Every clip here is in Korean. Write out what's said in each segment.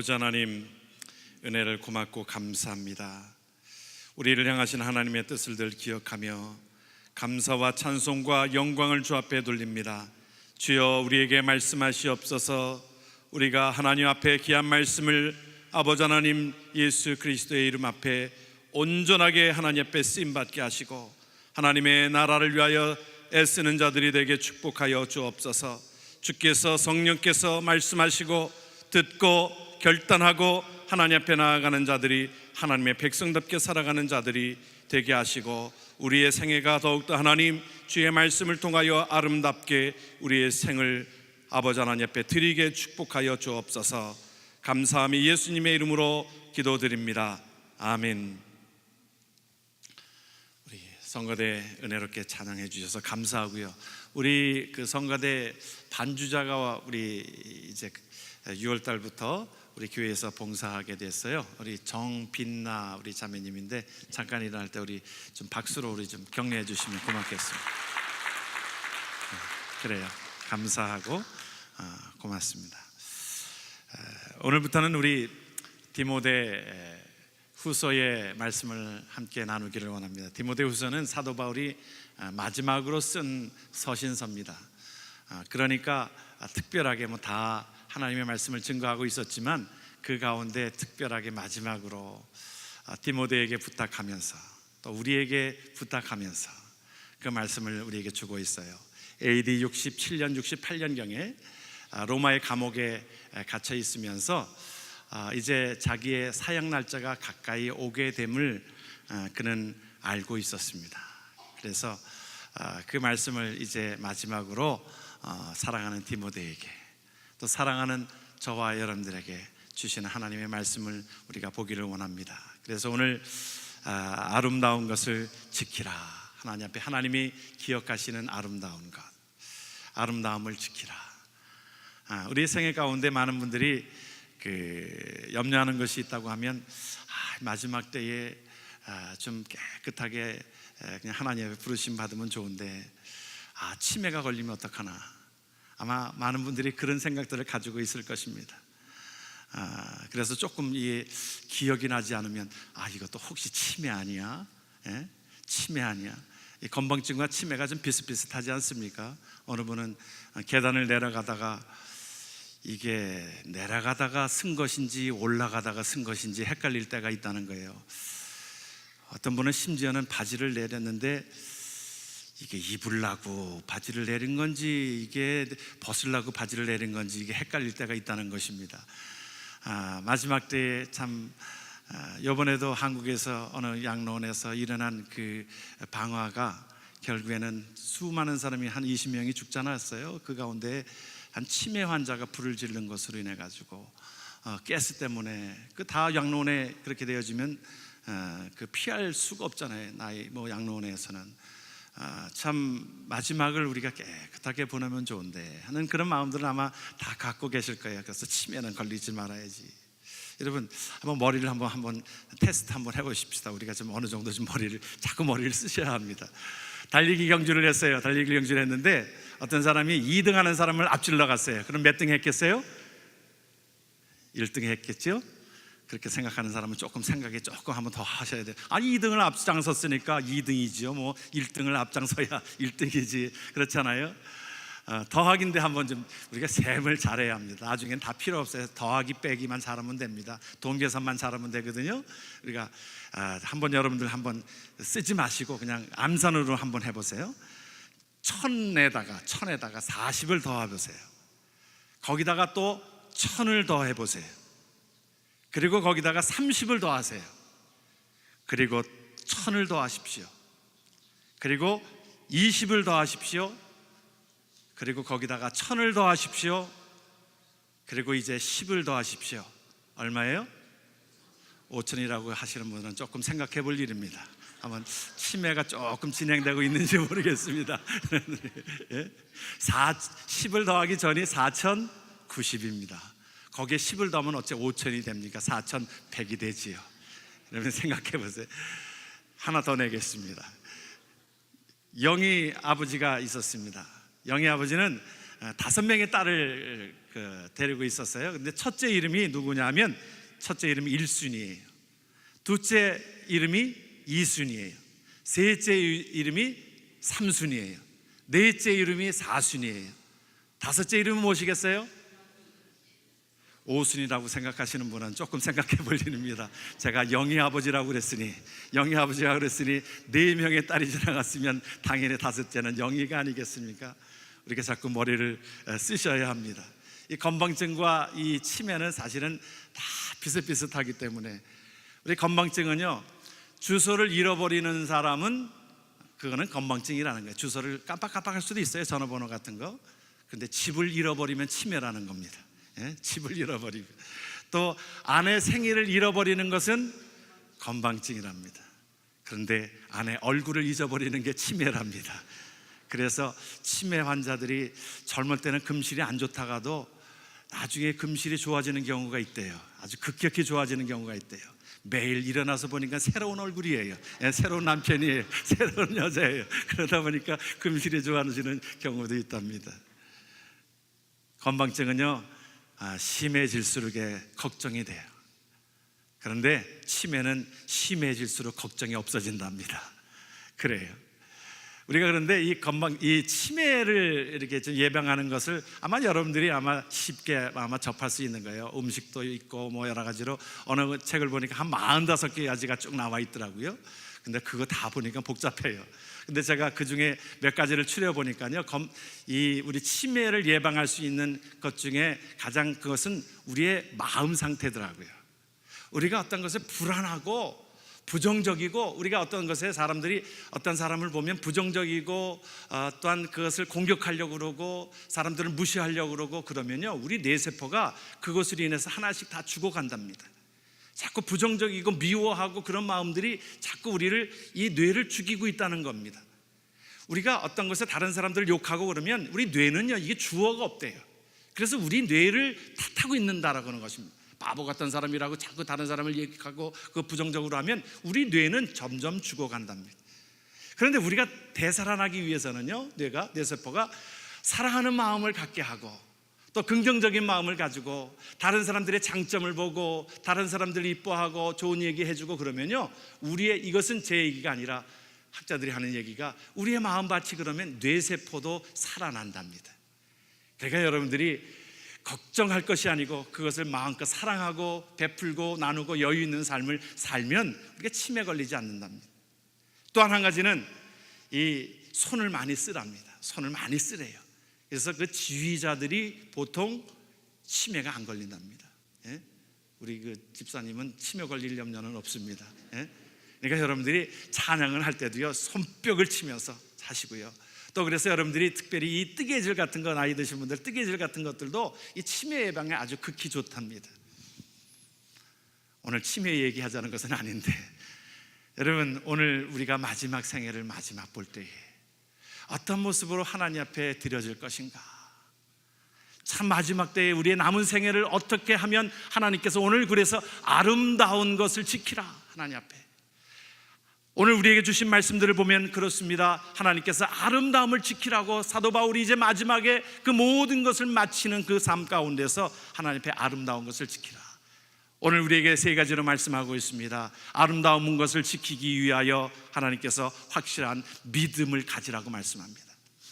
아버지 하나님, 은혜를 고맙고 감사합니다. 우리를 향하신 하나님의 뜻을 늘 기억하며 감사와 찬송과 영광을 주 앞에 돌립니다. 주여, 우리에게 말씀하시옵소서. 우리가 하나님 앞에 귀한 말씀을 아버지 하나님 예수 그리스도의 이름 앞에 온전하게 하나님 앞에 쓰임받게 하시고 하나님의 나라를 위하여 애쓰는 자들이 되게 축복하여 주옵소서. 주께서 성령께서 말씀하시고 듣고 결단하고 하나님 앞에 나아가는 자들이, 하나님의 백성답게 살아가는 자들이 되게 하시고 우리의 생애가 더욱더 하나님 주의 말씀을 통하여 아름답게 우리의 생을 아버지 하나님 앞에 드리게 축복하여 주옵소서. 감사함이 예수님의 이름으로 기도드립니다. 아멘. 우리 성가대 은혜롭게 찬양해 주셔서 감사하고요. 우리 그 성가대 반주자가 우리 이제 6월 달부터 우리 교회에서 봉사하게 됐어요. 우리 정빛나 우리 자매님인데 잠깐 일어날 때 우리 좀 박수로 우리 좀 격려해 주시면 고맙겠습니다. 그래요. 감사하고 고맙습니다. 오늘부터는 우리 디모데 후서의 말씀을 함께 나누기를 원합니다. 디모데 후서는 사도 바울이 마지막으로 쓴 서신서입니다. 그러니까 특별하게 다 하나님의 말씀을 증거하고 있었지만 그 가운데 특별하게 마지막으로 디모데에게 부탁하면서 또 우리에게 부탁하면서 그 말씀을 우리에게 주고 있어요. AD 67년 68년경에 로마의 감옥에 갇혀 있으면서 이제 자기의 사형 날짜가 가까이 오게 됨을 그는 알고 있었습니다. 그래서 그 말씀을 이제 마지막으로 사랑하는 디모데에게, 또 사랑하는 저와 여러분들에게 주시는 하나님의 말씀을 우리가 보기를 원합니다. 그래서 오늘 아름다운 것을 지키라. 하나님 앞에 하나님이 기억하시는 아름다운 것, 아름다움을 지키라. 우리 생애 가운데 많은 분들이 염려하는 것이 있다고 하면 마지막 때에 좀 깨끗하게 그냥 하나님 앞에 부르심 받으면 좋은데 치매가 걸리면 어떡하나. 아마 많은 분들이 그런 생각들을 가지고 있을 것입니다. 그래서 조금 이 기억이 나지 않으면 이것도 혹시 치매 아니야? 치매 아니야? 이 건방증과 치매가 좀 비슷비슷하지 않습니까? 어느 분은 계단을 내려가다가 이게 내려가다가 쓴 것인지 올라가다가 쓴 것인지 헷갈릴 때가 있다는 거예요. 어떤 분은 심지어는 바지를 내렸는데 이게 입으려고 바지를 내린 건지 이게 벗으려고 바지를 내린 건지 이게 헷갈릴 때가 있다는 것입니다. 마지막 때에 참 이번에도 한국에서 어느 양로원에서 일어난 그 방화가 결국에는 수많은 사람이 한 20명이 죽지 않았어요. 그 가운데 한 치매 환자가 불을 지른 것으로 인해 가지고 가스 때문에 그 다 양로원에 그렇게 되어지면 그 피할 수가 없잖아요. 양로원에서는 참 마지막을 우리가 깨끗하게 보내면 좋은데 하는 그런 마음들은 아마 다 갖고 계실 거예요. 그래서 치매는 걸리지 말아야지. 여러분 한번 머리를 한번 테스트 한번 해보십시다. 우리가 좀 어느 정도 좀 자꾸 머리를 쓰셔야 합니다. 달리기 경주를 했어요. 달리기 경주를 했는데 어떤 사람이 2등 하는 사람을 앞질러 갔어요. 그럼 몇 등 했겠어요? 1등 했겠죠? 그렇게 생각하는 사람은 조금 한번 더 하셔야 돼요. 2등을 앞장섰으니까 2등이지요. 1등을 앞장서야 1등이지. 그렇잖아요. 더하기인데 한번 좀 우리가 셈을 잘해야 합니다. 나중엔 다 필요 없어요. 더하기 빼기만 잘하면 됩니다. 돈 계산만 잘하면 되거든요. 우리가 한번 여러분들 한번 쓰지 마시고 그냥 암산으로 한번 해보세요. 1000에다가 40을 더해보세요. 거기다가 또 1000을 더해보세요. 그리고 거기다가 30을 더하세요. 그리고 1000을 더하십시오. 그리고 20을 더하십시오. 그리고 거기다가 1000을 더하십시오. 그리고 이제 10을 더하십시오. 얼마예요? 5000이라고 하시는 분은 조금 생각해 볼 일입니다. 한번 치매가 조금 진행되고 있는지 모르겠습니다. 10을 더하기 전이 4090입니다. 거기에 10을 더하면 어째 5000이 됩니까? 4100이 되지요. 여러분 생각해 보세요. 하나 더 내겠습니다. 영희 아버지가 있었습니다. 영희 아버지는 5명의 딸을 데리고 있었어요. 근데 첫째 이름이 누구냐면 첫째 이름이 일순이에요. 둘째 이름이 이순이에요. 셋째 이름이 삼순이에요. 넷째 이름이 사순이에요. 다섯째 이름은 무엇이겠어요? 오순이라고 생각하시는 분은 조금 생각해 볼 일입니다. 제가 영희 아버지라고 그랬으니 4명의 딸이 지나갔으면 당연히 다섯째는 영희가 아니겠습니까? 우리가 자꾸 머리를 쓰셔야 합니다. 이 건망증과 이 치매는 사실은 다 비슷비슷하기 때문에, 우리 건망증은요, 주소를 잃어버리는 사람은 그거는 건망증이라는 거예요. 주소를 깜빡깜빡할 수도 있어요, 전화번호 같은 거. 근데 집을 잃어버리면 치매라는 겁니다. 집을 잃어버리고, 또 아내 생일을 잃어버리는 것은 건망증이랍니다. 그런데 아내 얼굴을 잊어버리는 게 치매랍니다. 그래서 치매 환자들이 젊을 때는 금실이 안 좋다가도 나중에 금실이 좋아지는 경우가 있대요. 아주 급격히 좋아지는 경우가 있대요. 매일 일어나서 보니까 새로운 얼굴이에요. 새로운 남편이에요. 새로운 여자예요. 그러다 보니까 금실이 좋아지는 경우도 있답니다. 건망증은요, 심해질수록 걱정이 돼요. 그런데 치매는 심해질수록 걱정이 없어진답니다. 그래요. 우리가 그런데 이 치매를 이렇게 좀 예방하는 것을 아마 여러분들이 쉽게 접할 수 있는 거예요. 음식도 있고 뭐 여러 가지로, 어느 책을 보니까 한 45개까지가 쭉 나와 있더라고요. 근데 그거 다 보니까 복잡해요. 근데 제가 그 중에 몇 가지를 추려 보니까요, 우리 치매를 예방할 수 있는 것 중에 가장 그것은 우리의 마음 상태더라고요. 우리가 어떤 것에 불안하고 부정적이고, 우리가 어떤 것에 사람들이 어떤 사람을 보면 부정적이고 또한 그것을 공격하려고 그러고 사람들을 무시하려고 그러고 그러면요, 우리 뇌세포가 그것으로 인해서 하나씩 다 죽어간답니다. 자꾸 부정적이고 미워하고 그런 마음들이 자꾸 이 뇌를 죽이고 있다는 겁니다. 우리가 어떤 것에 다른 사람들을 욕하고 그러면 우리 뇌는요, 이게 주어가 없대요. 그래서 우리 뇌를 탓하고 있는다라고 하는 것입니다. 바보 같은 사람이라고 자꾸 다른 사람을 얘기하고 그 부정적으로 하면 우리 뇌는 점점 죽어간답니다. 그런데 우리가 되살아나기 위해서는요, 뇌세포가 사랑하는 마음을 갖게 하고 또 긍정적인 마음을 가지고 다른 사람들의 장점을 보고 다른 사람들을 이뻐하고 좋은 얘기 해주고 그러면요, 이것은 제 얘기가 아니라 학자들이 하는 얘기가, 우리의 마음밭이 그러면 뇌세포도 살아난답니다. 그러니까 여러분들이 걱정할 것이 아니고 그것을 마음껏 사랑하고 베풀고 나누고 여유 있는 삶을 살면 우리가 치매 걸리지 않는답니다. 또 한 가지는 이 손을 많이 쓰랍니다. 손을 많이 쓰래요. 그래서 그 지휘자들이 보통 치매가 안 걸린답니다. 우리 그 집사님은 치매 걸릴 염려는 없습니다. 그러니까 여러분들이 찬양을 할 때도요, 손뼉을 치면서 하시고요. 또 그래서 여러분들이 특별히 이 뜨개질 같은 거, 나이 드신 분들 뜨개질 같은 것들도 이 치매 예방에 아주 극히 좋답니다. 오늘 치매 얘기하자는 것은 아닌데, 여러분, 오늘 우리가 마지막 생애를 마지막 볼 때에 어떤 모습으로 하나님 앞에 드려질 것인가? 참 마지막 때에 우리의 남은 생애를 어떻게 하면 하나님께서 오늘 그래서 아름다운 것을 지키라, 하나님 앞에 오늘 우리에게 주신 말씀들을 보면 그렇습니다. 하나님께서 아름다움을 지키라고 사도 바울이 이제 마지막에 그 모든 것을 마치는 그 삶 가운데서 하나님 앞에 아름다운 것을 지키라. 오늘 우리에게 3가지로 말씀하고 있습니다. 아름다운 것을 지키기 위하여 하나님께서 확실한 믿음을 가지라고 말씀합니다.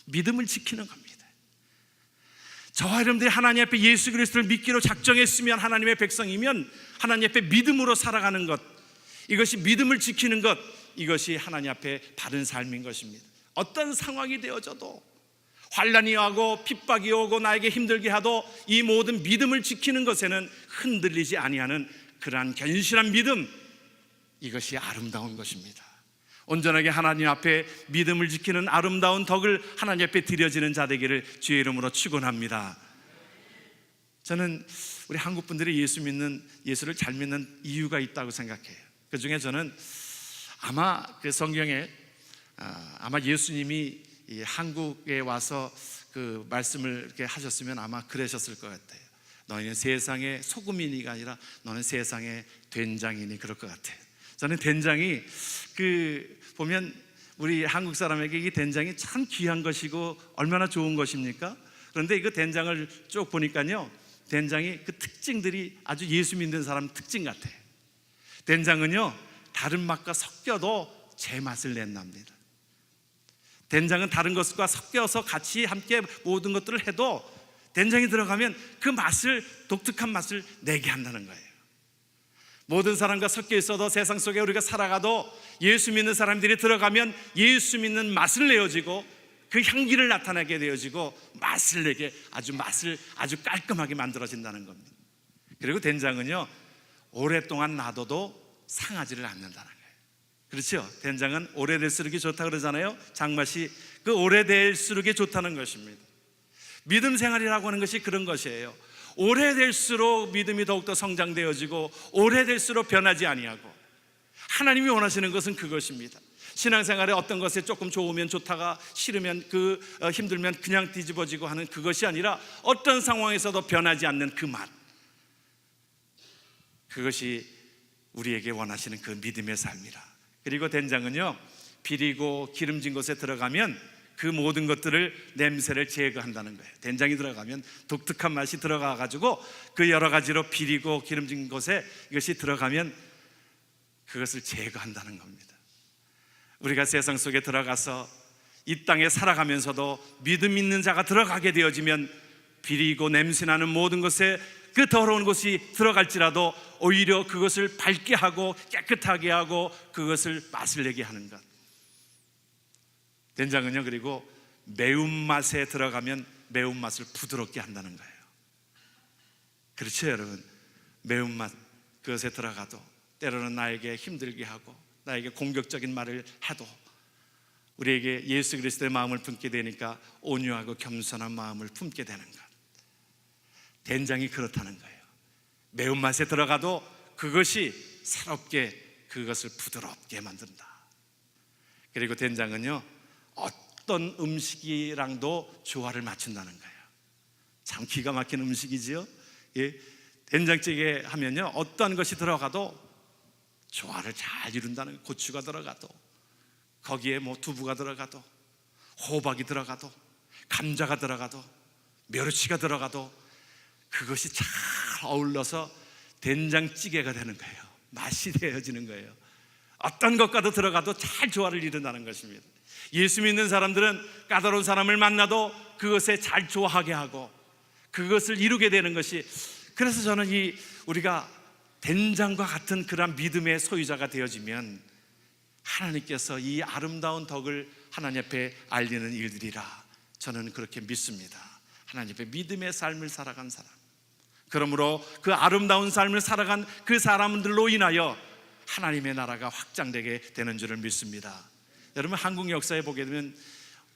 믿음을 지키는 겁니다. 저와 여러분들이 하나님 앞에 예수 그리스도를 믿기로 작정했으면, 하나님의 백성이면 하나님 앞에 믿음으로 살아가는 것, 이것이 믿음을 지키는 것, 이것이 하나님 앞에 바른 삶인 것입니다. 어떤 상황이 되어져도, 환난이 오고 핍박이 오고 나에게 힘들게 하도 이 모든 믿음을 지키는 것에는 흔들리지 아니하는 그러한 견실한 믿음, 이것이 아름다운 것입니다. 온전하게 하나님 앞에 믿음을 지키는 아름다운 덕을 하나님 앞에 드려지는 자 되기를 주의 이름으로 축원합니다. 저는 우리 한국 분들이 예수를 잘 믿는 이유가 있다고 생각해요. 그 중에 저는 아마 그 성경에 아마 예수님이 이 한국에 와서 그 말씀을 이렇게 하셨으면 아마 그러셨을 것 같아요. 너희는 세상의 소금이니가 아니라 너는 세상의 된장이니, 그럴 것 같아요. 저는 된장이 보면 우리 한국 사람에게 이 된장이 참 귀한 것이고 얼마나 좋은 것입니까? 그런데 이거 된장을 쭉 보니까요, 된장이 그 특징들이 아주 예수 믿는 사람 특징 같아요. 된장은요, 다른 맛과 섞여도 제 맛을 낸답니다. 된장은 다른 것과 섞여서 같이 함께 모든 것들을 해도 된장이 들어가면 그 맛을, 독특한 맛을 내게 한다는 거예요. 모든 사람과 섞여 있어도 세상 속에 우리가 살아가도 예수 믿는 사람들이 들어가면 예수 믿는 맛을 내어지고 그 향기를 나타내게 되어지고 맛을 내게 맛을 아주 깔끔하게 만들어진다는 겁니다. 그리고 된장은요, 오랫동안 놔둬도 상하지를 않는다는 거예요. 그렇죠? 된장은 오래될수록 좋다 그러잖아요. 장맛이 그 오래될수록 좋다는 것입니다. 믿음 생활이라고 하는 것이 그런 것이에요. 오래될수록 믿음이 더욱더 성장되어지고 오래될수록 변하지 아니하고, 하나님이 원하시는 것은 그것입니다. 신앙생활에 어떤 것에 조금 좋으면 좋다가 싫으면 힘들면 그냥 뒤집어지고 하는 그것이 아니라 어떤 상황에서도 변하지 않는 그 맛, 그것이 우리에게 원하시는 그 믿음의 삶이라. 그리고 된장은요, 비리고 기름진 곳에 들어가면 그 모든 것들을, 냄새를 제거한다는 거예요. 된장이 들어가면 독특한 맛이 들어가가지고 그 여러 가지로 비리고 기름진 곳에 이것이 들어가면 그것을 제거한다는 겁니다. 우리가 세상 속에 들어가서 이 땅에 살아가면서도 믿음 있는 자가 들어가게 되어지면 비리고 냄새나는 모든 것에, 그 더러운 곳이 들어갈지라도 오히려 그것을 밝게 하고 깨끗하게 하고 그것을 맛을 내게 하는 것. 된장은요, 그리고 매운맛에 들어가면 매운맛을 부드럽게 한다는 거예요. 그렇죠, 여러분? 매운맛 그것에 들어가도 때로는 나에게 힘들게 하고 나에게 공격적인 말을 해도 우리에게 예수 그리스도의 마음을 품게 되니까 온유하고 겸손한 마음을 품게 되는 것. 된장이 그렇다는 거예요. 매운맛에 들어가도 그것이 새롭게, 그것을 부드럽게 만든다. 그리고 된장은요, 어떤 음식이랑도 조화를 맞춘다는 거예요. 참 기가 막힌 음식이지요. 예, 된장찌개 하면요, 어떤 것이 들어가도 조화를 잘 이룬다는 거예요. 고추가 들어가도, 거기에 두부가 들어가도, 호박이 들어가도, 감자가 들어가도, 멸치가 들어가도 그것이 잘 어울러서 된장찌개가 되는 거예요. 맛이 되어지는 거예요. 어떤 것과도 들어가도 잘 조화를 이룬다는 것입니다. 예수 믿는 사람들은 까다로운 사람을 만나도 그것에 잘 조화하게 하고 그것을 이루게 되는 것이, 그래서 저는 우리가 된장과 같은 그런 믿음의 소유자가 되어지면 하나님께서 이 아름다운 덕을 하나님 앞에 알리는 일들이라 저는 그렇게 믿습니다. 하나님 앞에 믿음의 삶을 살아간 사람, 그러므로 그 아름다운 삶을 살아간 그 사람들로 인하여 하나님의 나라가 확장되게 되는 줄을 믿습니다. 여러분, 한국 역사에 보게 되면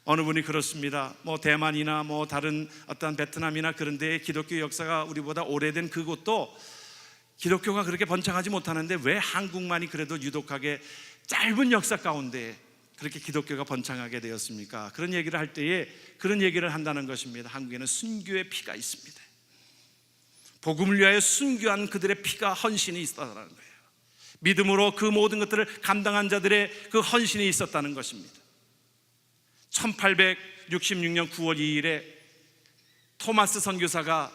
어느 분이 그렇습니다. 대만이나 다른 어떤 베트남이나 그런 데의 기독교 역사가 우리보다 오래된 그곳도 기독교가 그렇게 번창하지 못하는데 왜 한국만이 그래도 유독하게 짧은 역사 가운데 그렇게 기독교가 번창하게 되었습니까? 그런 얘기를 할 때에 그런 얘기를 한다는 것입니다. 한국에는 순교의 피가 있습니다. 복음을 위하여 순교한 그들의 피가, 헌신이 있었다는 거예요. 믿음으로 그 모든 것들을 감당한 자들의 그 헌신이 있었다는 것입니다. 1866년 9월 2일에 토마스 선교사가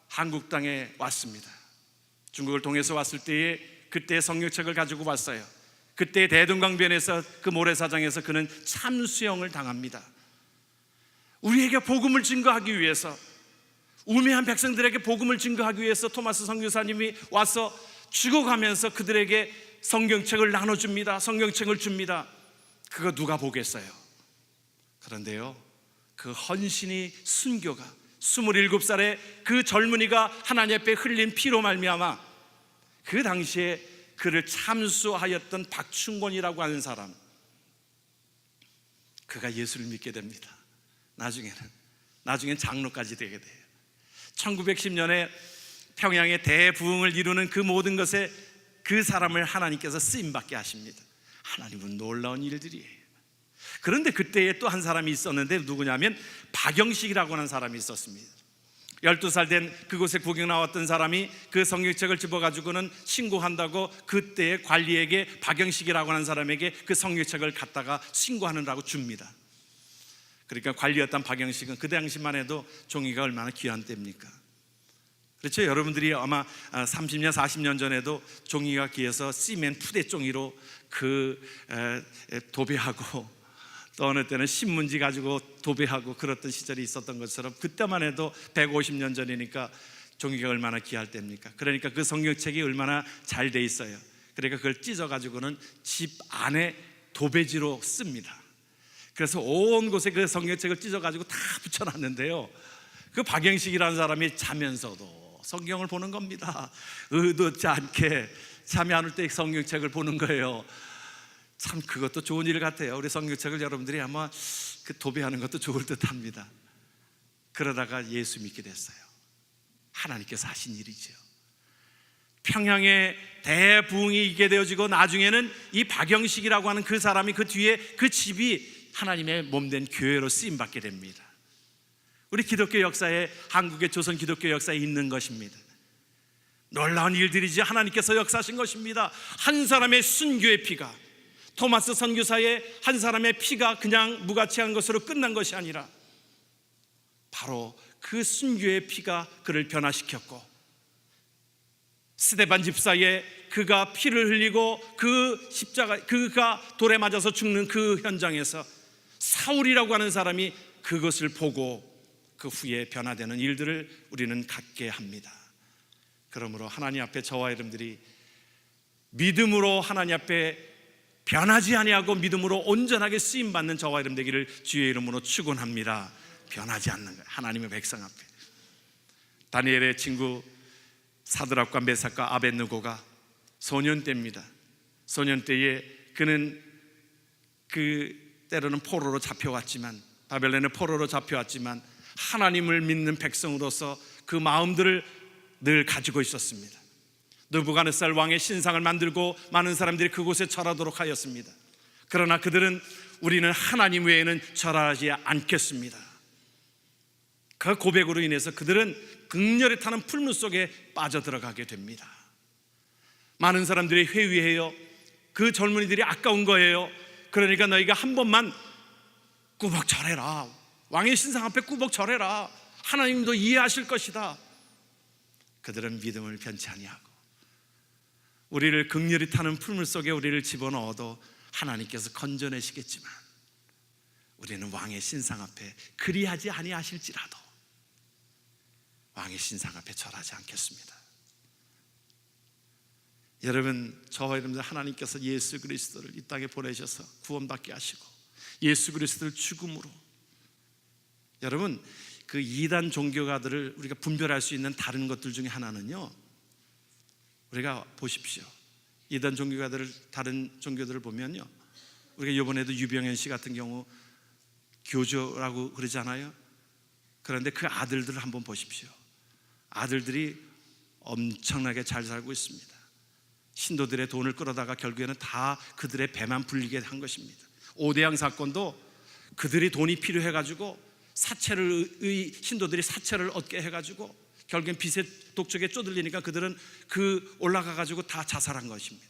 한국 땅에 왔습니다. 중국을 통해서 왔을 때에 그때 성경책을 가지고 왔어요. 그때 대동강변에서 그 모래사장에서 그는 참수형을 당합니다. 우리에게 복음을 증거하기 위해서, 우매한 백성들에게 복음을 증거하기 위해서 토마스 선교사님이 와서 죽어가면서 그들에게 성경책을 나눠줍니다. 성경책을 줍니다. 그거 누가 보겠어요? 그런데요, 그 헌신이, 순교가 27살의 그 젊은이가 하나님 앞에 흘린 피로 말미암아 그 당시에 그를 참수하였던 박충곤이라고 하는 사람, 그가 예수를 믿게 됩니다. 나중엔 장로까지 되게 돼요. 1910년에 평양의 대부흥을 이루는 그 모든 것에 그 사람을 하나님께서 쓰임받게 하십니다. 하나님은 놀라운 일들이에요. 그런데 그때에 또 한 사람이 있었는데 누구냐면 박영식이라고 하는 사람이 있었습니다. 12살 된 그곳에 구경 나왔던 사람이 그 성경책을 집어가지고는 신고한다고 그때의 관리에게 박영식이라고 하는 사람에게 그 성경책을 갖다가 신고하느라고 줍니다. 그러니까 관리였던 박영식은 그 당시만 해도 종이가 얼마나 귀한 때입니까? 그렇죠? 여러분들이 아마 30년 40년 전에도 종이가 귀해서 시멘 푸대 종이로 도배하고 또 어느 때는 신문지 가지고 도배하고 그랬던 시절이 있었던 것처럼 그때만 해도 150년 전이니까 종이가 얼마나 귀할 때입니까? 그러니까 그 성경책이 얼마나 잘 돼 있어요. 그러니까 그걸 찢어 가지고는 집 안에 도배지로 씁니다. 그래서 온 곳에 그 성경책을 찢어 가지고 다 붙여놨는데요, 그 박영식이라는 사람이 자면서도 성경을 보는 겁니다. 의도치 않게 잠이 안 올 때 성경책을 보는 거예요. 참 그것도 좋은 일 같아요. 우리 성경책을 여러분들이 아마 그 도배하는 것도 좋을 듯 합니다. 그러다가 예수 믿게 됐어요. 하나님께서 하신 일이죠. 평양에 대부흥이 있게 되어지고 나중에는 이 박영식이라고 하는 그 사람이 그 뒤에 그 집이 하나님의 몸된 교회로 쓰임받게 됩니다. 우리 기독교 역사에, 한국의 조선 기독교 역사에 있는 것입니다. 놀라운 일들이지 하나님께서 역사하신 것입니다. 한 사람의 순교의 피가, 토마스 선교사의 한 사람의 피가 그냥 무가치한 것으로 끝난 것이 아니라 바로 그 순교의 피가 그를 변화시켰고, 스데반 집사의 그가 피를 흘리고 그 십자가, 그가 돌에 맞아서 죽는 그 현장에서 사울이라고 하는 사람이 그것을 보고 그 후에 변화되는 일들을 우리는 갖게 합니다. 그러므로 하나님 앞에 저와 여러분들이 믿음으로 하나님 앞에 변하지 아니하고 믿음으로 온전하게 쓰임받는 저와 여러분 되기를 주의 이름으로 축원합니다. 변하지 않는 거예요, 하나님의 백성 앞에. 다니엘의 친구 사드락과 메삭과 아벳느고가 소년 때입니다. 소년 때에 그는 때로는 포로로 잡혀왔지만, 바벨론의 포로로 잡혀왔지만 하나님을 믿는 백성으로서 그 마음들을 늘 가지고 있었습니다. 느부갓네살 왕의 신상을 만들고 많은 사람들이 그곳에 절하도록 하였습니다. 그러나 그들은 우리는 하나님 외에는 절하지 않겠습니다. 그 고백으로 인해서 그들은 극렬히 타는 풀물 속에 빠져들어가게 됩니다. 많은 사람들이 회의해요. 그 젊은이들이 아까운 거예요. 그러니까 너희가 한 번만 꾸벅 절해라, 왕의 신상 앞에 꾸벅 절해라, 하나님도 이해하실 것이다. 그들은 믿음을 변치 아니하고, 우리를 극렬히 타는 풀물 속에 우리를 집어넣어도 하나님께서 건져내시겠지만 우리는 왕의 신상 앞에 그리하지 아니하실지라도 왕의 신상 앞에 절하지 않겠습니다. 여러분, 저와 여러분들, 하나님께서 예수 그리스도를 이 땅에 보내셔서 구원받게 하시고 예수 그리스도를 죽음으로, 여러분 그 이단 종교가들을 우리가 분별할 수 있는 다른 것들 중에 하나는요, 우리가 보십시오. 이단 종교가들을, 다른 종교들을 보면요, 우리가 이번에도 유병현 씨 같은 경우 교조라고 그러잖아요. 그런데 그 아들들을 한번 보십시오. 아들들이 엄청나게 잘 살고 있습니다. 신도들의 돈을 끌어다가 결국에는 다 그들의 배만 불리게 한 것입니다. 오대양 사건도 그들이 돈이 필요해가지고 신도들이 사채를 얻게 해가지고 결국엔 빚의 독촉에 쪼들리니까 그들은 올라가가지고 다 자살한 것입니다.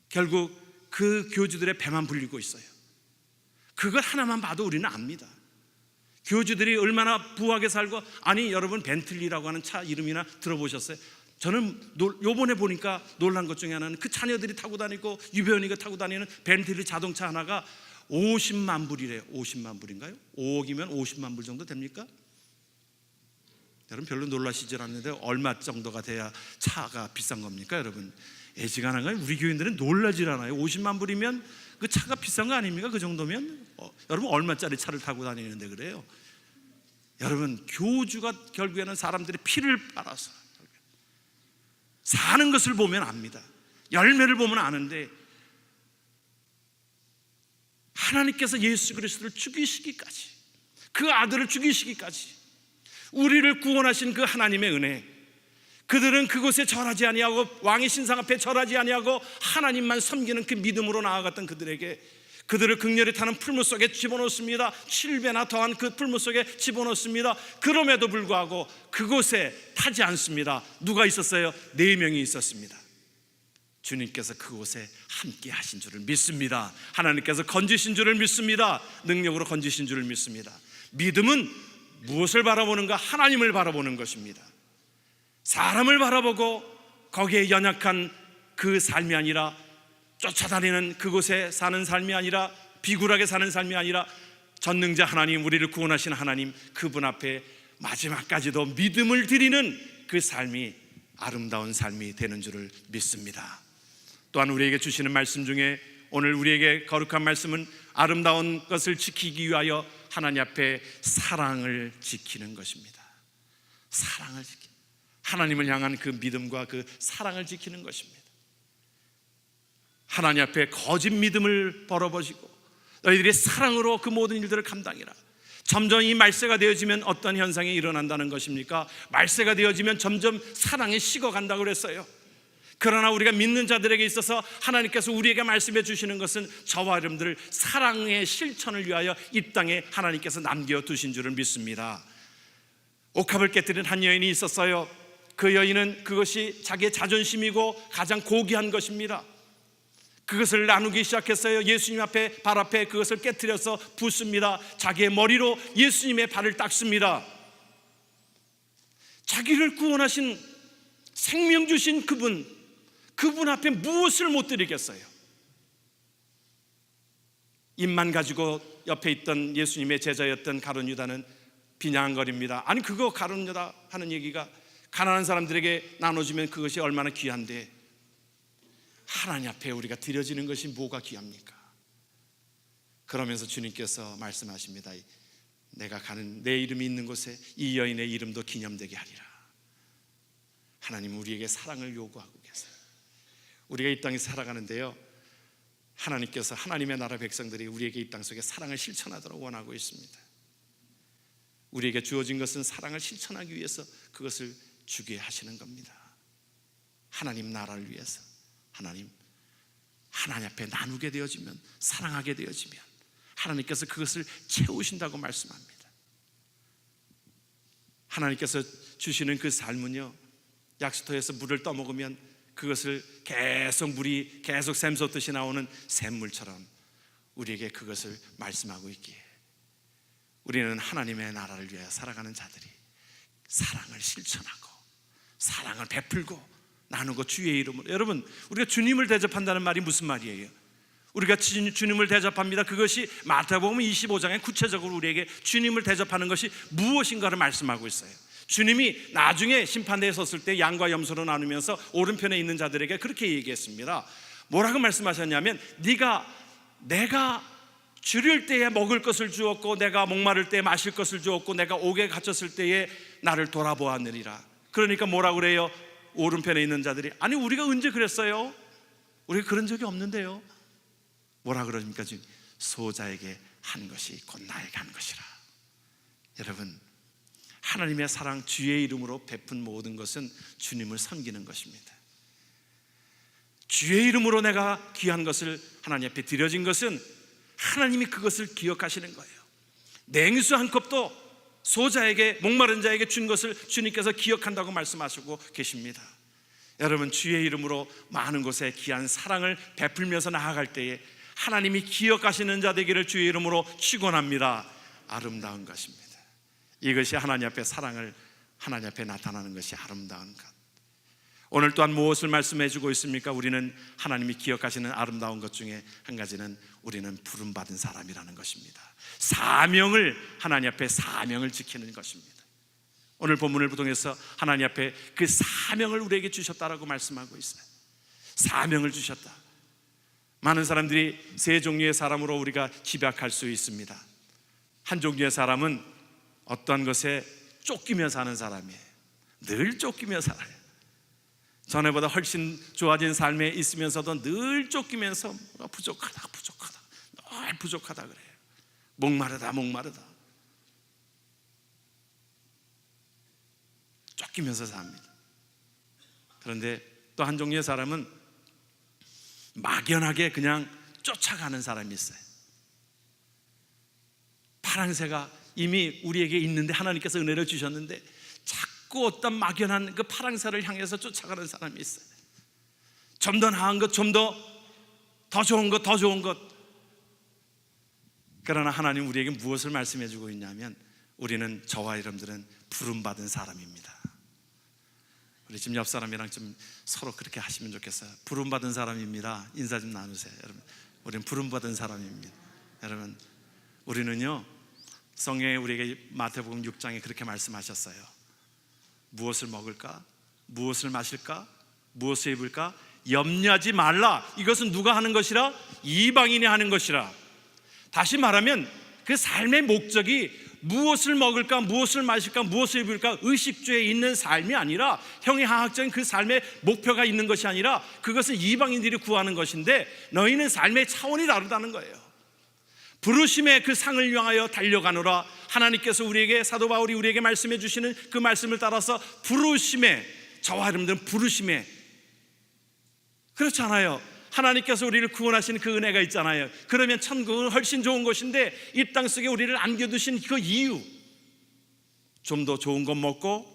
결국 그 교주들의 배만 불리고 있어요. 그걸 하나만 봐도 우리는 압니다. 교주들이 얼마나 부하게 살고, 아니 여러분 벤틀리라고 하는 차 이름이나 들어보셨어요? 저는 요번에 보니까 놀란 것 중에 하나는 그 자녀들이 타고 다니고 유배원이가 타고 다니는 벤틀리 자동차 하나가 50만 불이래요. 50만 불인가요? 5억이면 50만 불 정도 됩니까? 여러분 별로 놀라시질 않는데 얼마 정도가 돼야 차가 비싼 겁니까? 여러분 애지간한 거예요. 우리 교인들은 놀라질 않아요. 50만 불이면 그 차가 비싼 거 아닙니까? 그 정도면 여러분 얼마짜리 차를 타고 다니는데 그래요? 여러분 교주가 결국에는 사람들의 피를 빨아서 사는 것을 보면 압니다. 열매를 보면 아는데, 하나님께서 예수 그리스도를 죽이시기까지, 그 아들을 죽이시기까지 우리를 구원하신 그 하나님의 은혜, 그들은 그곳에 절하지 아니하고 왕의 신상 앞에 절하지 아니하고 하나님만 섬기는 그 믿음으로 나아갔던 그들에게, 그들을 극렬히 타는 풀무 속에 집어넣습니다. 7배나 더한 그 풀무 속에 집어넣습니다. 그럼에도 불구하고 그곳에 타지 않습니다. 누가 있었어요? 4명이 있었습니다. 주님께서 그곳에 함께 하신 줄을 믿습니다. 하나님께서 건지신 줄을 믿습니다. 능력으로 건지신 줄을 믿습니다. 믿음은 무엇을 바라보는가? 하나님을 바라보는 것입니다. 사람을 바라보고 거기에 연약한 그 삶이 아니라, 쫓아다니는 그곳에 사는 삶이 아니라, 비굴하게 사는 삶이 아니라, 전능자 하나님, 우리를 구원하신 하나님, 그분 앞에 마지막까지도 믿음을 드리는 그 삶이 아름다운 삶이 되는 줄을 믿습니다. 또한 우리에게 주시는 말씀 중에 오늘 우리에게 거룩한 말씀은 아름다운 것을 지키기 위하여 하나님 앞에 사랑을 지키는 것입니다. 사랑을 지키는, 하나님을 향한 그 믿음과 그 사랑을 지키는 것입니다. 하나님 앞에 거짓 믿음을 벌어버리고 너희들이 사랑으로 그 모든 일들을 감당해라. 점점 이 말세가 되어지면 어떤 현상이 일어난다는 것입니까? 말세가 되어지면 점점 사랑이 식어간다고 그랬어요. 그러나 우리가 믿는 자들에게 있어서 하나님께서 우리에게 말씀해 주시는 것은 저와 여러분들 사랑의 실천을 위하여 이 땅에 하나님께서 남겨두신 줄을 믿습니다. 옥합을 깨뜨린 한 여인이 있었어요. 그 여인은 그것이 자기의 자존심이고 가장 고귀한 것입니다. 그것을 나누기 시작했어요. 예수님 앞에, 발 앞에 그것을 깨뜨려서 붓습니다. 자기의 머리로 예수님의 발을 닦습니다. 자기를 구원하신, 생명 주신 그분 앞에 무엇을 못 드리겠어요? 입만 가지고 옆에 있던 예수님의 제자였던 가룟 유다는 비냥거립니다. 아니, 그거 가룟 유다 하는 얘기가 가난한 사람들에게 나눠주면 그것이 얼마나 귀한데, 하나님 앞에 우리가 드려지는 것이 뭐가 귀합니까? 그러면서 주님께서 말씀하십니다. 내가 가는, 내 이름이 있는 곳에 이 여인의 이름도 기념되게 하리라. 하나님은 우리에게 사랑을 요구하고 계세요. 우리가 이 땅에 살아가는데요, 하나님께서, 하나님의 나라 백성들이 우리에게 이 땅 속에 사랑을 실천하도록 원하고 있습니다. 우리에게 주어진 것은 사랑을 실천하기 위해서 그것을 주게 하시는 겁니다. 하나님 나라를 위해서. 하나님 앞에 나누게 되어지면, 사랑하게 되어지면 하나님께서 그것을 채우신다고 말씀합니다. 하나님께서 주시는 그 삶은요, 약수터에서 물을 떠먹으면 그것을 물이 계속 샘솟듯이 나오는 샘물처럼 우리에게 그것을 말씀하고 있기에, 우리는 하나님의 나라를 위하여 살아가는 자들이 사랑을 실천하고 사랑을 베풀고 나누고 주의 이름으로. 여러분, 우리가 주님을 대접한다는 말이 무슨 말이에요? 우리가 주님을 대접합니다. 그것이 마태복음 25장에 구체적으로 우리에게 주님을 대접하는 것이 무엇인가를 말씀하고 있어요. 주님이 나중에 심판대에 섰을 때 양과 염소로 나누면서 오른편에 있는 자들에게 그렇게 얘기했습니다. 뭐라고 말씀하셨냐면, 내가 줄일 때에 먹을 것을 주었고, 내가 목마를 때에 마실 것을 주었고, 내가 옥에 갇혔을 때에 나를 돌아보았느니라. 그러니까 뭐라고 그래요? 오른편에 있는 자들이, 아니, 우리가 언제 그랬어요? 우리가 그런 적이 없는데요. 뭐라 그러십니까? 지금 소자에게 한 것이 곧 나에게 한 것이라. 여러분, 하나님의 사랑, 주의 이름으로 베푼 모든 것은 주님을 섬기는 것입니다. 주의 이름으로 내가 귀한 것을 하나님 앞에 드려진 것은 하나님이 그것을 기억하시는 거예요. 냉수 한 컵도 소자에게, 목마른 자에게 준 것을 주님께서 기억한다고 말씀하시고 계십니다. 여러분, 주의 이름으로 많은 곳에 귀한 사랑을 베풀면서 나아갈 때에 하나님이 기억하시는 자 되기를 주의 이름으로 축원합니다. 아름다운 것입니다. 이것이 하나님 앞에 사랑을, 하나님 앞에 나타나는 것이 아름다운 것. 오늘 또한 무엇을 말씀해 주고 있습니까? 우리는 하나님이 기억하시는 아름다운 것 중에 한 가지는 우리는 부름받은 사람이라는 것입니다. 사명을, 하나님 앞에 사명을 지키는 것입니다. 오늘 본문을 통해서 하나님 앞에 그 사명을 우리에게 주셨다라고 말씀하고 있어요. 사명을 주셨다. 많은 사람들이 세 종류의 사람으로 우리가 집약할 수 있습니다. 한 종류의 사람은 어떠한 것에 쫓기며 사는 사람이에요. 늘 쫓기며 살아요. 전에보다 훨씬 좋아진 삶에 있으면서도 늘 쫓기면서 부족하다 늘 부족하다 그래요. 목마르다 쫓기면서 삽니다. 그런데 또 한 종류의 사람은 막연하게 그냥 쫓아가는 사람이 있어요. 파랑새가 이미 우리에게 있는데, 하나님께서 은혜를 주셨는데 자꾸 어떤 막연한 그 파랑새를 향해서 쫓아가는 사람이 있어요. 좀 더 나은 것, 좀 더 좋은 것, 더 좋은 것. 그러나 하나님 우리에게 무엇을 말씀해 주고 있냐면, 우리는, 저와 여러분들은 부름받은 사람입니다. 우리 지금 옆 사람이랑 좀 서로 그렇게 하시면 좋겠어요. 부름받은 사람입니다. 인사 좀 나누세요. 여러분, 우리는 부름받은 사람입니다. 여러분, 우리는요, 성경에 우리에게 마태복음 6장에 그렇게 말씀하셨어요. 무엇을 먹을까? 무엇을 마실까? 무엇을 입을까? 염려하지 말라. 이것은 누가 하는 것이라? 이방인이 하는 것이라. 다시 말하면 그 삶의 목적이 무엇을 먹을까, 무엇을 마실까, 무엇을 입을까, 의식주에 있는 삶이 아니라, 형이하학적인 그 삶의 목표가 있는 것이 아니라, 그것은 이방인들이 구하는 것인데, 너희는 삶의 차원이 다르다는 거예요. 부르심의 그 상을 향하여 달려가노라. 하나님께서 우리에게, 사도 바울이 우리에게 말씀해 주시는 그 말씀을 따라서 부르심의, 저와 여러분들은 부르심의, 그렇잖아요. 하나님께서 우리를 구원하시는 그 은혜가 있잖아요. 그러면 천국은 훨씬 좋은 것인데, 이 땅속에 우리를 안겨두신 그 이유, 좀 더 좋은 것 먹고,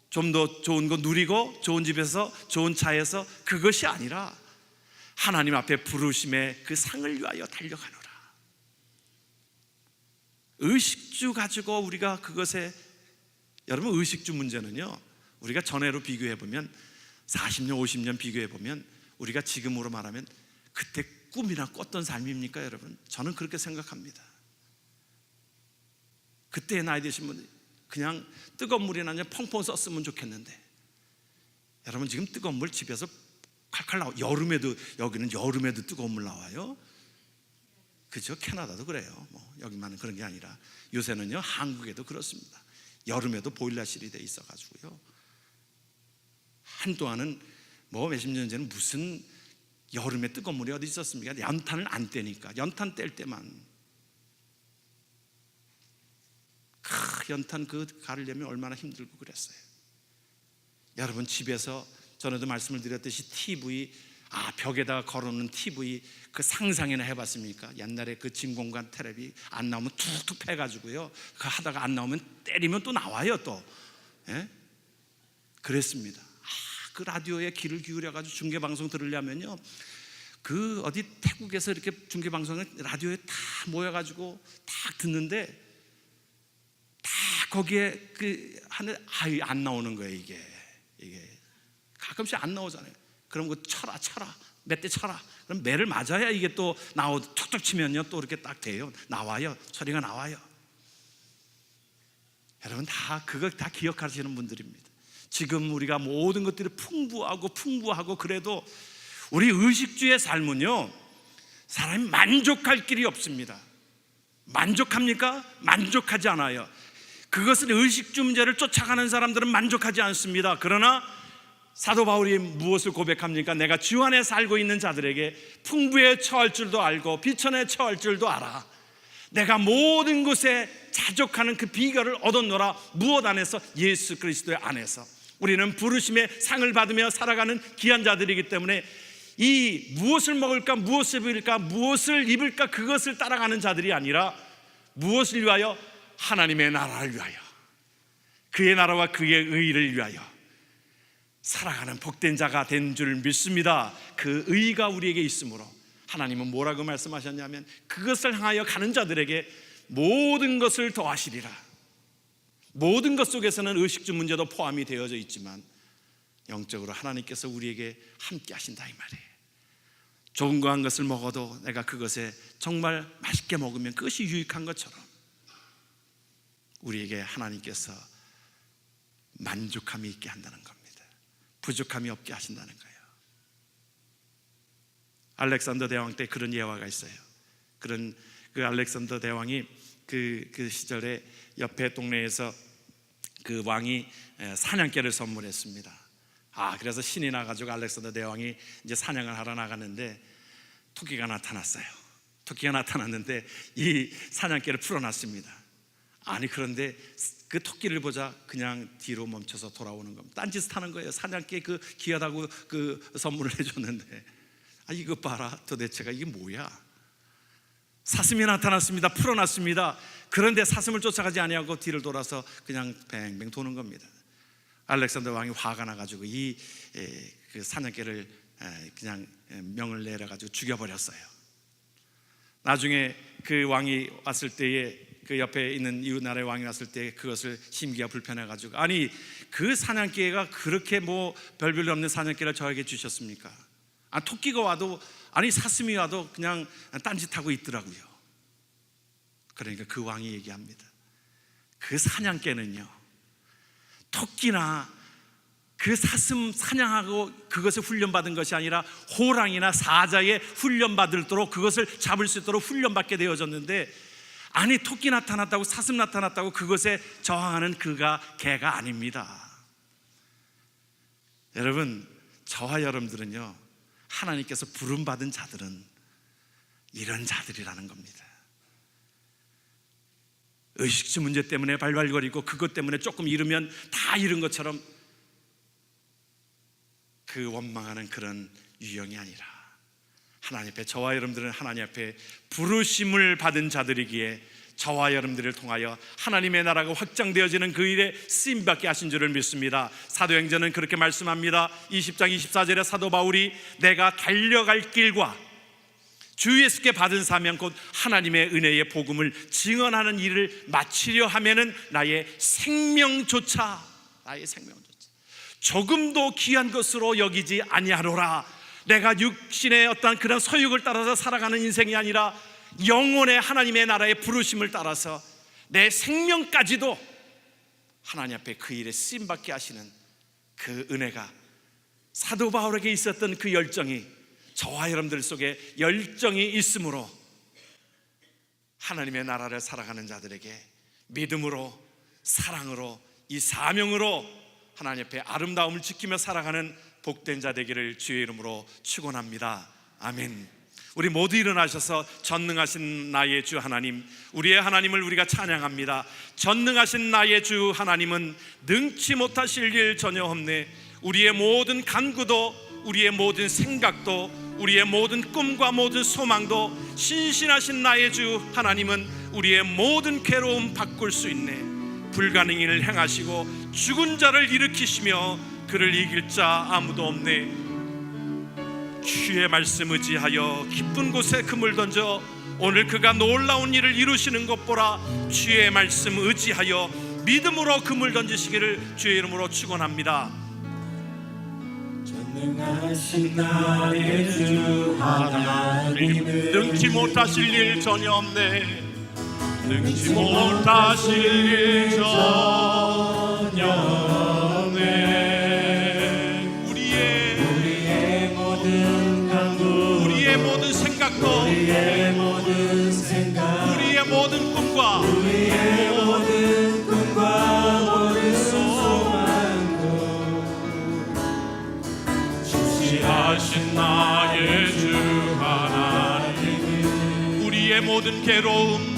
좀 더 좋은 것 누리고, 좋은 집에서, 좋은 차에서, 그것이 아니라 하나님 앞에 부르심의 그 상을 위하여 달려가노라. 의식주 가지고 우리가 그것에, 여러분, 의식주 문제는요, 우리가 전해로 비교해보면, 40년 50년 비교해보면, 우리가 지금으로 말하면 그때 꿈이나 꿨던 삶입니까, 여러분? 저는 그렇게 생각합니다. 그때 나이 드신 분, 그냥 뜨거운 물이나 그냥 펑펑 썼으면 좋겠는데, 여러분, 지금 뜨거운 물 집에서 칼칼 나와. 여름에도, 여기는 여름에도 뜨거운 물 나와요. 그죠? 캐나다도 그래요. 뭐 여기만 그런 게 아니라 요새는요, 한국에도 그렇습니다. 여름에도 보일러실이 돼 있어가지고요, 한동안은 뭐 몇십 년 전에는 무슨 여름에 뜨거운 물이 어디 있었습니까? 연탄을 안 떼니까. 연탄 뗄 때만, 연탄 그 가르려면 얼마나 힘들고 그랬어요. 여러분, 집에서 전에도 말씀을 드렸듯이 TV, 벽에다가 걸어놓는 TV, 그 상상이나 해봤습니까? 옛날에 그 진공관 텔레비 안 나오면 툭툭 패가지고요, 그 하다가 안 나오면 때리면 또 나와요, 또. 예? 그랬습니다. 그 라디오에 귀를 기울여가지고 중계방송 들으려면요, 그 어디 태국에서 이렇게 중계방송을 라디오에 다 모여가지고 딱 듣는데, 다 거기에 그 하늘, 안 나오는 거예요. 이게 가끔씩 안 나오잖아요. 그럼 그 쳐라, 몇 대 쳐라. 그럼 매를 맞아야 이게 또 툭툭 치면요, 또 이렇게 딱 돼요. 나와요. 소리가 나와요. 여러분, 그거 다 기억하시는 분들입니다. 지금 우리가 모든 것들이 풍부하고 그래도 우리 의식주의 삶은요, 사람이 만족할 길이 없습니다. 만족합니까? 만족하지 않아요. 그것은 의식주 문제를 쫓아가는 사람들은 만족하지 않습니다. 그러나 사도 바울이 무엇을 고백합니까? 내가 주 안에 살고 있는 자들에게 풍부에 처할 줄도 알고 비천에 처할 줄도 알아. 내가 모든 것에 자족하는 그 비결을 얻었노라. 무엇 안에서? 예수 그리스도의 안에서. 우리는 부르심의 상을 받으며 살아가는 귀한 자들이기 때문에, 이 무엇을 먹을까, 무엇을 입을까, 무엇을 입을까, 그것을 따라가는 자들이 아니라, 무엇을 위하여? 하나님의 나라를 위하여, 그의 나라와 그의 의를 위하여 살아가는 복된 자가 된 줄 믿습니다. 그 의가 우리에게 있으므로 하나님은 뭐라고 말씀하셨냐면, 그것을 향하여 가는 자들에게 모든 것을 더하시리라. 모든 것 속에서는 의식주 문제도 포함이 되어져 있지만, 영적으로 하나님께서 우리에게 함께 하신다, 이 말이에요. 좋은 거 한 것을 먹어도 내가 그것에 정말 맛있게 먹으면 그것이 유익한 것처럼, 우리에게 하나님께서 만족함이 있게 한다는 겁니다. 부족함이 없게 하신다는 거예요. 알렉산더 대왕 때 그런 예화가 있어요. 그 알렉산더 대왕이 그 시절에 옆에 동네에서 그 왕이 사냥개를 선물했습니다. 그래서 신이 나가지고 알렉산더 대왕이 이제 사냥을 하러 나갔는데, 토끼가 나타났어요. 토끼가 나타났는데 이 사냥개를 풀어놨습니다. 그런데 그 토끼를 보자 그냥 뒤로 멈춰서 돌아오는 겁니다. 딴짓 하는 거예요. 사냥개 그 귀하다고 그 선물을 해줬는데, 이거 봐라, 도대체가 이게 뭐야? 사슴이 나타났습니다. 풀어놨습니다. 그런데 사슴을 쫓아가지 아니하고 뒤를 돌아서 그냥 뱅뱅 도는 겁니다. 알렉산더 왕이 화가 나가지고 그 사냥개를 그냥 명을 내려가지고 죽여버렸어요. 나중에 그 왕이 왔을 때에, 그 옆에 있는 이웃 나라의 왕이 왔을 때 그것을 심기가 불편해가지고, 아니 그 사냥개가 그렇게 뭐 별별 없는 사냥개를 저에게 주셨습니까? 토끼가 와도, 아니 사슴이 와도 그냥 딴짓하고 있더라고요. 그러니까 그 왕이 얘기합니다. 그 사냥개는요, 토끼나 그 사슴 사냥하고 그것을 훈련받은 것이 아니라 호랑이나 사자에 훈련받도록, 그것을 잡을 수 있도록 훈련받게 되어졌는데, 아니 토끼 나타났다고 사슴 나타났다고 그것에 저항하는 그가 개가 아닙니다. 여러분, 저와 여러분들은요, 하나님께서 부름받은 자들은 이런 자들이라는 겁니다. 의식주 문제 때문에 발발거리고 그것 때문에 조금 잃으면 다 잃은 것처럼 그 원망하는 그런 유형이 아니라, 하나님 앞에, 저와 여러분들은 하나님 앞에 부르심을 받은 자들이기에 저와 여러분들을 통하여 하나님의 나라가 확장되어지는 그 일에 쓰임받게 하신 줄을 믿습니다. 사도행전은 그렇게 말씀합니다. 20장 24절에 사도 바울이 내가 달려갈 길과 주 예수께 받은 사명 곧 하나님의 은혜의 복음을 증언하는 일을 마치려 하면은 나의 생명조차 조금도 귀한 것으로 여기지 아니하노라. 내가 육신의 어떤 그런 소욕을 따라서 살아가는 인생이 아니라 영혼의 하나님의 나라의 부르심을 따라서 내 생명까지도 하나님 앞에 그 일에 쓰임받게 하시는 그 은혜가, 사도 바울에게 있었던 그 열정이 저와 여러분들 속에 열정이 있으므로 하나님의 나라를 살아가는 자들에게 믿음으로, 사랑으로, 이 사명으로 하나님 앞에 아름다움을 지키며 살아가는 복된 자 되기를 주의 이름으로 축원합니다. 아멘. 우리 모두 일어나셔서 전능하신 나의 주 하나님, 우리의 하나님을 우리가 찬양합니다. 전능하신 나의 주 하나님은 능치 못하실 일 전혀 없네. 우리의 모든 간구도, 우리의 모든 생각도, 우리의 모든 꿈과 모든 소망도 신실하신 나의 주 하나님은 우리의 모든 괴로움 바꿀 수 있네. 불가능을 행하시고 죽은 자를 일으키시며 그를 이길 자 아무도 없네. 주의 말씀 의지하여 깊은 곳에 금을 던져 오늘 그가 놀라운 일을 이루시는 것 보라. 주의 말씀 의지하여 믿음으로 금을 던지시기를 주의 이름으로 축원합니다. 전능하신 나의 주 하나님은 능치 못하실 일 전혀 없네. 능치 못하실 일 전혀 없네. 우리의 모든 간구, 우리의 모든 생각도, 우리의 모든 생각, 우리의 모든 꿈과, 우리의 모든 꿈과 모든 소망도 주시하신 나의 주 하나님, 우리의 모든 괴로움,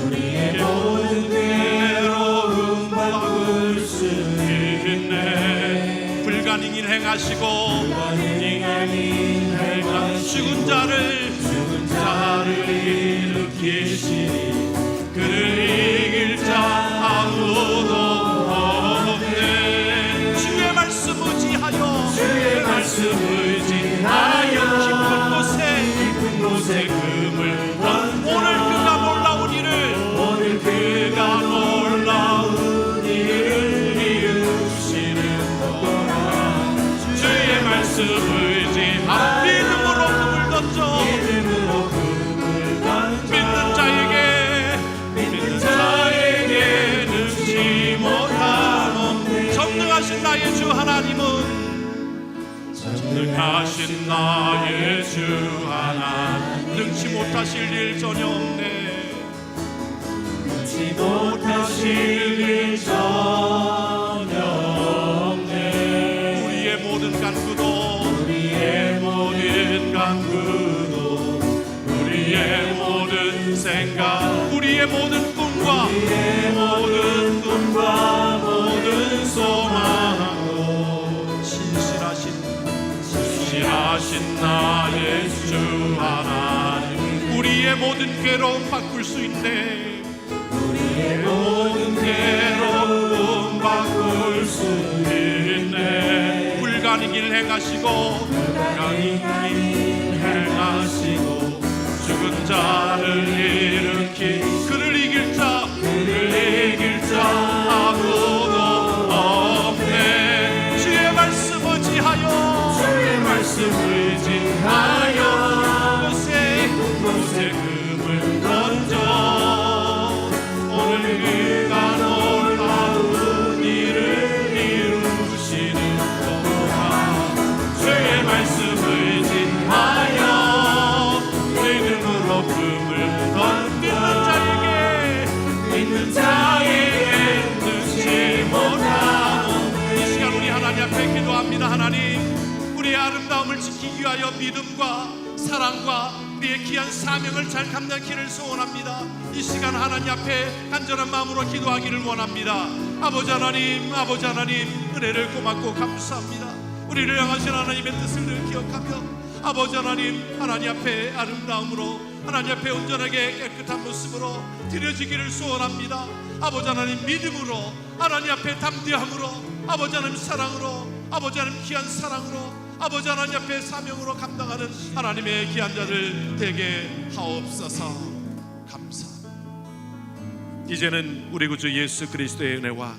우리의 모든 괴로움 바꿀 수 있네. 불가능을 행하시고 죽은 자를 일으키시니 그를 이길 자 아무도 없네. 주의 말씀 의지하여, 주의 말씀 의지하여 깊은 곳에 금을 오늘 그가 놀라운 일을 이루시는 거라. 주의 말씀 의지하여 믿음으로 금을 던져, 믿는 자에게 능치 못함. 전능하신 나의 주 하나님은, 전능하신 나의 주 하나님, 능치 못하실 일 전혀 없네. 능치 못하실 일 전혀 없네. 우리의 모든 간구도, 우리의 모든 생각, 우리의 모든 꿈과, 모든 소망도 신실하신 나의 주 하나님, 우리의 모든 괴로움 바꿀 수 있네. 우리의 모든 괴로움 바꿀 수 있네. 불가능을 행하시고 행하시고 죽은 자를 일으키 그를 이길 자 아무도 없네. 주의 말씀 의지하여 곳에 금을 던져 오늘 그가 놀라운 일을 이루시는도다. 주의 말씀 의지하여 믿음으로 금을 믿는 자에게 늦지 못하고. 이 시간 우리 하나님 앞에 기도합니다. 하나님, 우리의 아름다움을 지키기 위하여 믿음과 사랑과 우리의 귀한 사명을 잘 감당하기를 소원합니다. 이 시간 하나님 앞에 간절한 마음으로 기도하기를 원합니다. 아버지 하나님, 은혜를 고맙고 감사합니다. 우리를 향하신 하나님의 뜻을 늘 기억하며 아버지 하나님 앞에 아름다움으로, 하나님 앞에 온전하게 깨끗한 모습으로 드려지기를 소원합니다. 아버지 하나님, 믿음으로, 하나님 앞에 담대함으로, 아버지 하나님 사랑으로, 아버지 하나님 귀한 사랑으로, 아버지 하나님 앞에 사명으로 감당하는 하나님의 귀한 자들 되게 하옵소서. 감사합니다. 이제는 우리 구주 예수 그리스도의 은혜와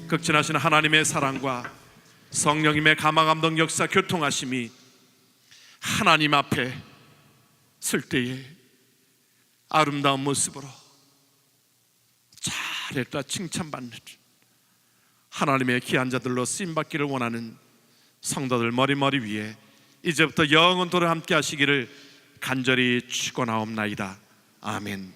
극진하신 하나님의 사랑과 성령님의 감화감동 역사 교통하심이 하나님 앞에 설 때에 아름다운 모습으로 잘했다 칭찬받는 하나님의 귀한 자들로 쓰임받기를 원하는 성도들 머리 위에 이제부터 영원토록 함께 하시기를 간절히 축원하옵나이다. 아멘.